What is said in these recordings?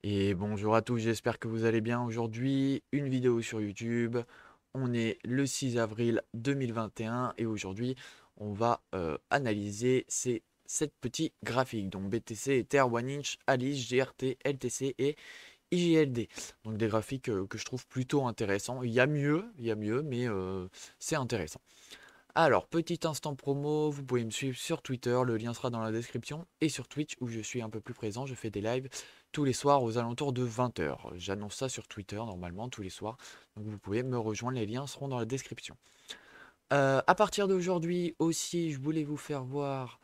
Et bonjour à tous, j'espère que vous allez bien. Aujourd'hui, une vidéo sur YouTube. On est le 6 avril 2021 et aujourd'hui, on va analyser ces 7 petits graphiques. Donc BTC, Ether, OneInch, Alice, GRT, LTC et IGLD. Donc des graphiques que je trouve plutôt intéressants. Il y a mieux, mais c'est intéressant. Alors, petit instant promo, vous pouvez me suivre sur Twitter, le lien sera dans la description, et sur Twitch où je suis un peu plus présent, je fais des lives tous les soirs aux alentours de 20 heures. J'annonce ça sur Twitter normalement tous les soirs, donc vous pouvez me rejoindre, les liens seront dans la description. À partir d'aujourd'hui aussi, je voulais vous faire voir,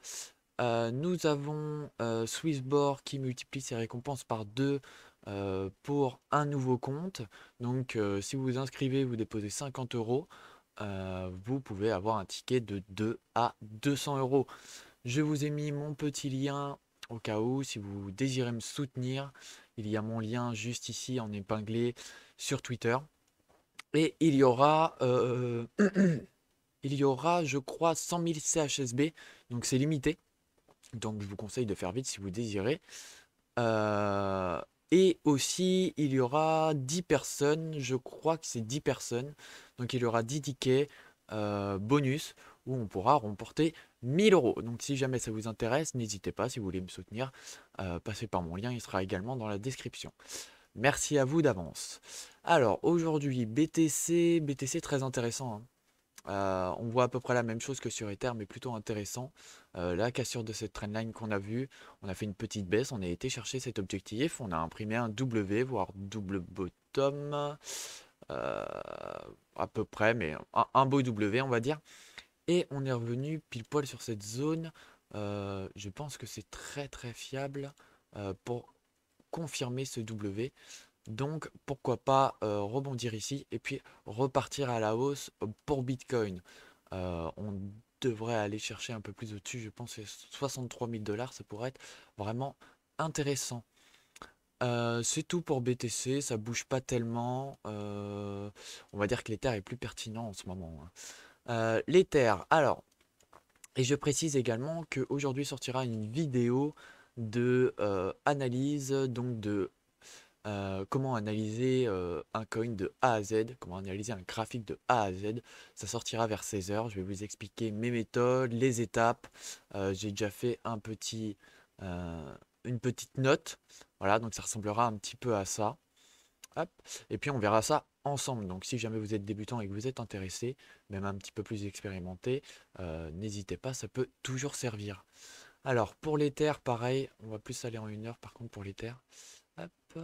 nous avons Swissborg qui multiplie ses récompenses par 2 pour un nouveau compte. Donc si vous vous inscrivez, vous déposez 50 euros, vous pouvez avoir un ticket de 2 à 200 euros. Je vous ai mis mon petit lien au cas où, si vous désirez me soutenir. Il y a mon lien juste ici en épinglé sur Twitter. Et il y aura, je crois, 100 000 CHSB, donc c'est limité. Donc je vous conseille de faire vite si vous désirez. Euh, et aussi, il y aura 10 personnes, je crois que c'est 10 personnes. Donc il y aura 10 tickets bonus où on pourra remporter 1000 euros. Donc si jamais ça vous intéresse, n'hésitez pas, si vous voulez me soutenir, passez par mon lien, il sera également dans la description. Merci à vous d'avance. Alors aujourd'hui, BTC très intéressant, hein. On voit à peu près la même chose que sur Ether, mais plutôt intéressant. La cassure de cette trendline qu'on a vue, on a fait une petite baisse, on a été chercher cet objectif, on a imprimé un W, voire double bottom, euh, à peu près, mais un beau W, on va dire. Et on est revenu pile poil sur cette zone. Je pense que c'est très fiable pour confirmer ce W. Donc pourquoi pas rebondir ici et puis repartir à la hausse pour Bitcoin. On devrait aller chercher un peu plus au-dessus, je pense que 63 000 dollars, ça pourrait être vraiment intéressant. C'est tout pour BTC, ça bouge pas tellement. On va dire que l'Ether est plus pertinent en ce moment, hein. L'Ether, alors, et je précise également qu'aujourd'hui sortira une vidéo de analyse, donc de comment analyser un coin de A à Z, comment analyser un graphique de A à Z. Ça sortira vers 16 heures. Je vais vous expliquer mes méthodes, les étapes. J'ai déjà fait euh, une petite note. Voilà, donc ça ressemblera un petit peu à ça. Hop. Et puis on verra ça ensemble. Donc si jamais vous êtes débutant et que vous êtes intéressé, même un petit peu plus expérimenté, n'hésitez pas, ça peut toujours servir. Alors pour l'Ether, pareil, on va plus aller en 1 heure par contre pour l'Ether. Hop.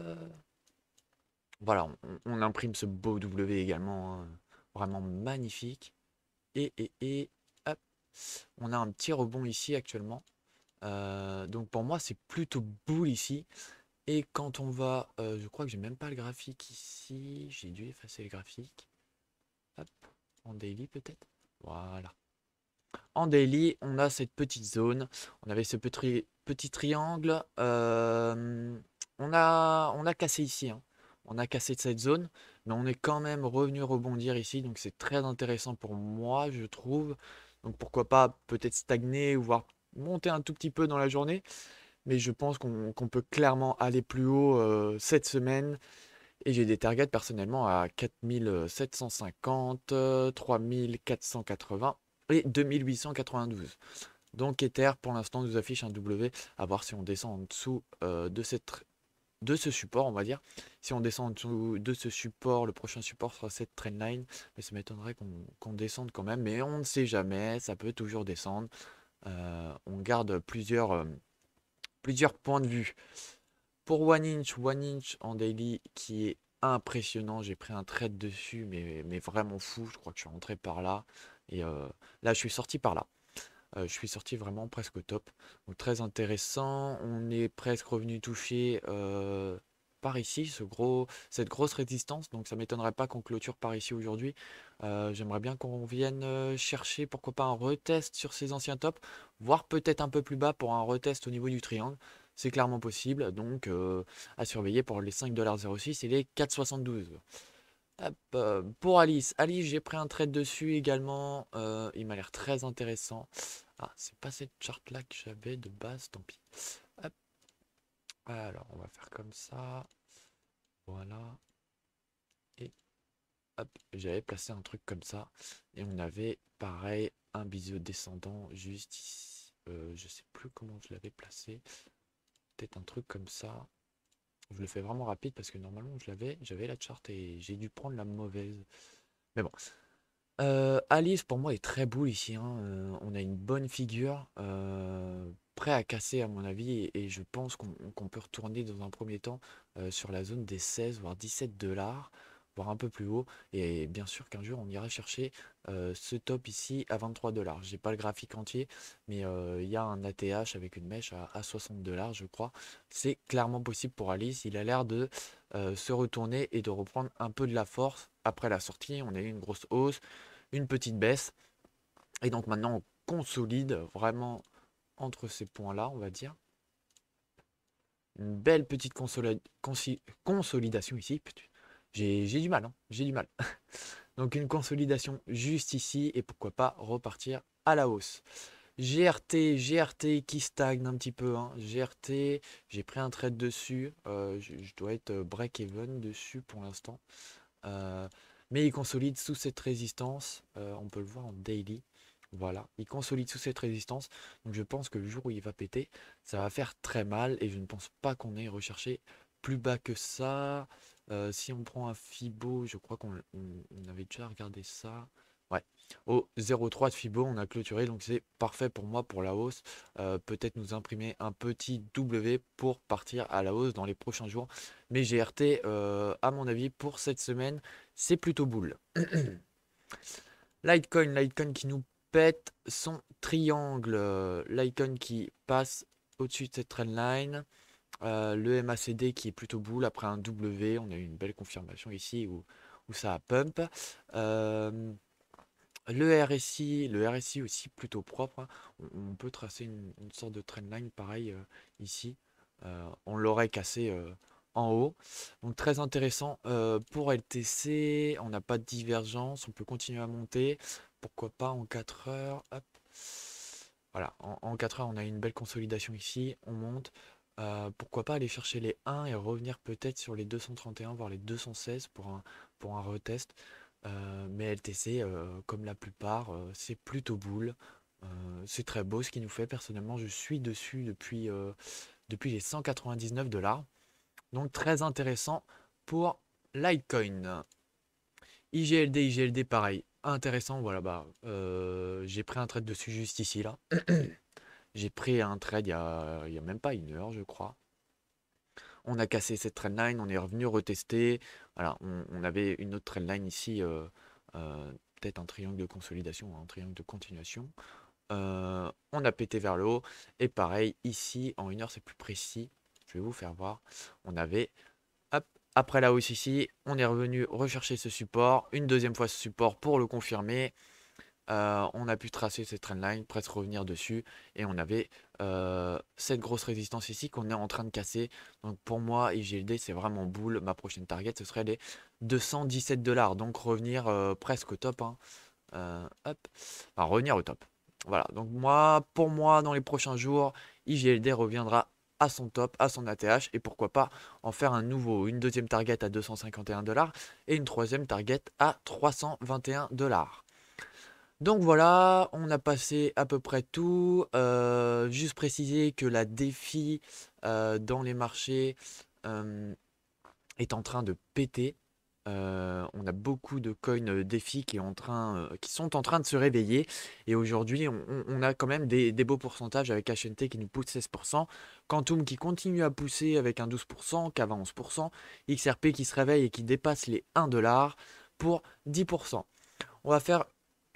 Voilà, on imprime ce beau W également, hein, vraiment magnifique. Et hop, on a un petit rebond ici actuellement. Donc pour moi, c'est plutôt bull ici. Et quand on va, je crois que j'ai même pas le graphique ici. J'ai dû effacer le graphique. Hop, en daily peut-être. Voilà. En daily, on a cette petite zone. On avait ce petit triangle. On a cassé ici, hein. On a cassé cette zone, mais on est quand même revenu rebondir ici. Donc c'est très intéressant pour moi, je trouve. Donc pourquoi pas peut-être stagner ou voir monter un tout petit peu dans la journée. Mais je pense qu'on peut clairement aller plus haut cette semaine. Et j'ai des targets personnellement à 4750, 3480 et 2892. Donc Ether pour l'instant nous affiche un W, à voir si on descend en dessous de ce support, on va dire. Si on descend en dessous de ce support, le prochain support sera cette trendline, mais ça m'étonnerait qu'on descende quand même, mais on ne sait jamais, ça peut toujours descendre. On garde plusieurs points de vue. Pour One Inch en daily qui est impressionnant, j'ai pris un trade dessus, mais vraiment fou, je crois que je suis rentré par là, et là je suis sorti par là. Je suis sorti vraiment presque au top. Donc très intéressant. On est presque revenu toucher par ici, cette grosse résistance. Donc ça m'étonnerait pas qu'on clôture par ici aujourd'hui. J'aimerais bien qu'on vienne chercher, pourquoi pas un retest sur ces anciens tops, voire peut-être un peu plus bas pour un retest au niveau du triangle. C'est clairement possible. Donc à surveiller pour les 5,06$ et les 4,72. Hop, pour Alice, j'ai pris un trade dessus également. Il m'a l'air très intéressant. Ah, c'est pas cette charte là que j'avais de base, tant pis. Hop. Alors, on va faire comme ça. Voilà. Et hop, j'avais placé un truc comme ça. Et on avait, pareil, un biseau descendant juste ici. Je sais plus comment je l'avais placé. Peut-être un truc comme ça. Je le fais vraiment rapide parce que normalement j'avais la charte et j'ai dû prendre la mauvaise. Mais bon. Alice pour moi est très boule ici, hein. On a une bonne figure, prêt à casser à mon avis et je pense qu'on peut retourner dans un premier temps sur la zone des 16 voire 17 $, voire un peu plus haut. Et bien sûr qu'un jour on ira chercher ce top ici à 23 $. J'ai pas le graphique entier, mais il y a un ATH avec une mèche à 60 $ je crois. C'est clairement possible pour Alice. Il a l'air de se retourner et de reprendre un peu de la force. Après la sortie, on a eu une grosse hausse, une petite baisse. Et donc maintenant, on consolide vraiment entre ces points-là, on va dire. Une belle petite consolidation ici. J'ai du mal, hein, j'ai du mal. Donc une consolidation juste ici et pourquoi pas repartir à la hausse. GRT qui stagne un petit peu, hein. GRT, j'ai pris un trade dessus. Je dois être break-even dessus pour l'instant. Mais il consolide sous cette résistance. On peut le voir en daily. Voilà, il consolide sous cette résistance. Donc je pense que le jour où il va péter, ça va faire très mal. Et je ne pense pas qu'on ait recherché plus bas que ça. Si on prend un Fibo, je crois qu'on avait déjà regardé ça. Ouais, au 0,3 de Fibo, on a clôturé. Donc c'est parfait pour moi pour la hausse. Peut-être nous imprimer un petit W pour partir à la hausse dans les prochains jours. Mais GRT, à mon avis, pour cette semaine, c'est plutôt boule. Litecoin qui nous pète son triangle. Litecoin qui passe au-dessus de cette trendline. Le MACD qui est plutôt boule après un W. On a eu une belle confirmation ici où ça a pump. Le RSI aussi plutôt propre, hein. On peut tracer une sorte de trendline pareil ici. On l'aurait cassé en haut. Donc très intéressant pour LTC. On n'a pas de divergence. On peut continuer à monter. Pourquoi pas en 4 heures. Hop. Voilà, en 4 heures, on a une belle consolidation ici. On monte. Pourquoi pas aller chercher les 1 et revenir peut-être sur les 231, voire les 216 pour un retest. Mais LTC, comme la plupart, c'est plutôt boule. C'est très beau ce qu'il nous fait. Personnellement, je suis dessus depuis les 199 $. Donc très intéressant pour Litecoin. IGLD pareil. Intéressant, voilà, bah, j'ai pris un trade dessus juste ici, là. J'ai pris un trade il y a même pas une heure, je crois. On a cassé cette trendline, on est revenu retester. Voilà, on avait une autre trendline ici, peut-être un triangle de consolidation, un triangle de continuation. On a pété vers le haut. Et pareil, ici, en une heure, c'est plus précis. Je vais vous faire voir. On avait, hop, après la hausse ici, on est revenu rechercher ce support. Une deuxième fois ce support pour le confirmer. On a pu tracer cette trendline, presque revenir dessus. Et on avait cette grosse résistance ici qu'on est en train de casser. Donc pour moi, IGLD, c'est vraiment boule. Ma prochaine target, ce serait les 217 $. Donc revenir presque au top, hein. Hop, enfin, revenir au top. Voilà, donc pour moi, dans les prochains jours, IGLD reviendra à son top, à son ATH, et pourquoi pas en faire une deuxième target à 251 $ et une troisième target à 321 $. Donc voilà, on a passé à peu près tout. Juste préciser que la défi dans les marchés est en train de péter. On a beaucoup de coins défis qui sont en train de se réveiller. Et aujourd'hui, on a quand même des beaux pourcentages avec HNT qui nous pousse 16%, Quantum qui continue à pousser avec un 12%, Kava 11%, XRP qui se réveille et qui dépasse les 1 $ pour 10%. On va faire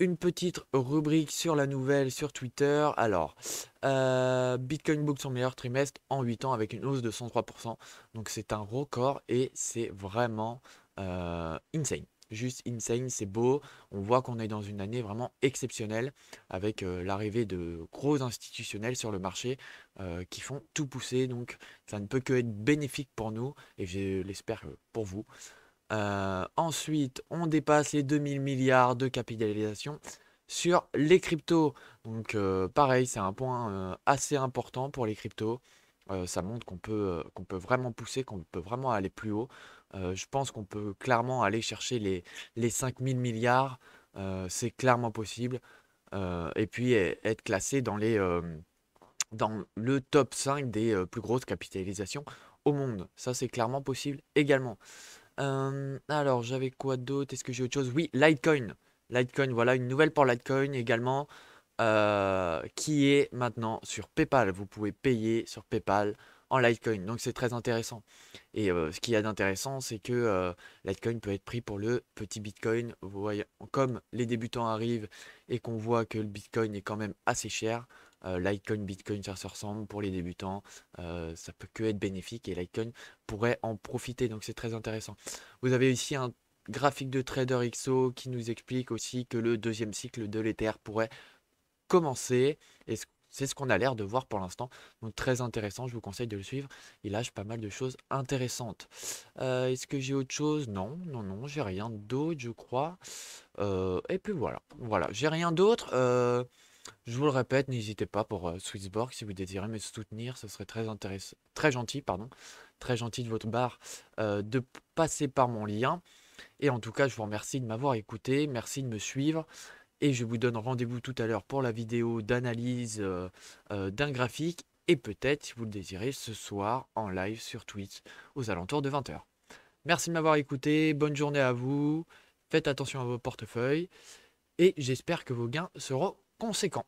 une petite rubrique sur la nouvelle sur Twitter. Alors, Bitcoin book son meilleur trimestre en 8 ans avec une hausse de 103%. Donc c'est un record et c'est vraiment insane. Juste insane, c'est beau. On voit qu'on est dans une année vraiment exceptionnelle avec l'arrivée de gros institutionnels sur le marché qui font tout pousser. Donc ça ne peut que être bénéfique pour nous et je l'espère pour vous. Ensuite, on dépasse les 2000 milliards de capitalisation sur les cryptos. Donc pareil, c'est un point assez important pour les cryptos. Ça montre qu'on peut vraiment pousser, qu'on peut vraiment aller plus haut. Je pense qu'on peut clairement aller chercher les 5 000 milliards. C'est clairement possible. Et puis être classé dans le top 5 des plus grosses capitalisations au monde. Ça, c'est clairement possible également. Alors, j'avais quoi d'autre? Est-ce que j'ai autre chose? Oui, Litecoin. Litecoin, voilà, une nouvelle pour Litecoin également, qui est maintenant sur PayPal. Vous pouvez payer sur PayPal en Litecoin. Donc, c'est très intéressant. Et ce qu'il y a d'intéressant, c'est que Litecoin peut être pris pour le petit Bitcoin. Vous voyez, comme les débutants arrivent et qu'on voit que le Bitcoin est quand même assez cher, Litecoin, Bitcoin, ça se ressemble pour les débutants. Ça peut que être bénéfique et Litecoin pourrait en profiter. Donc c'est très intéressant. Vous avez ici un graphique de Trader XO qui nous explique aussi que le deuxième cycle de l'Ether pourrait commencer. Et c'est ce qu'on a l'air de voir pour l'instant. Donc très intéressant, je vous conseille de le suivre. Il lâche pas mal de choses intéressantes. Est-ce que j'ai autre chose? Non, non, non, j'ai rien d'autre, je crois. Et puis voilà, voilà, j'ai rien d'autre. Je vous le répète, n'hésitez pas pour Swissborg si vous désirez me soutenir, ce serait très intéressant, très gentil, pardon, très gentil de votre part de passer par mon lien. Et en tout cas, je vous remercie de m'avoir écouté, merci de me suivre. Et je vous donne rendez-vous tout à l'heure pour la vidéo d'analyse d'un graphique. Et peut-être, si vous le désirez, ce soir en live sur Twitch aux alentours de 20 h. Merci de m'avoir écouté, bonne journée à vous, faites attention à vos portefeuilles et j'espère que vos gains seront conséquents.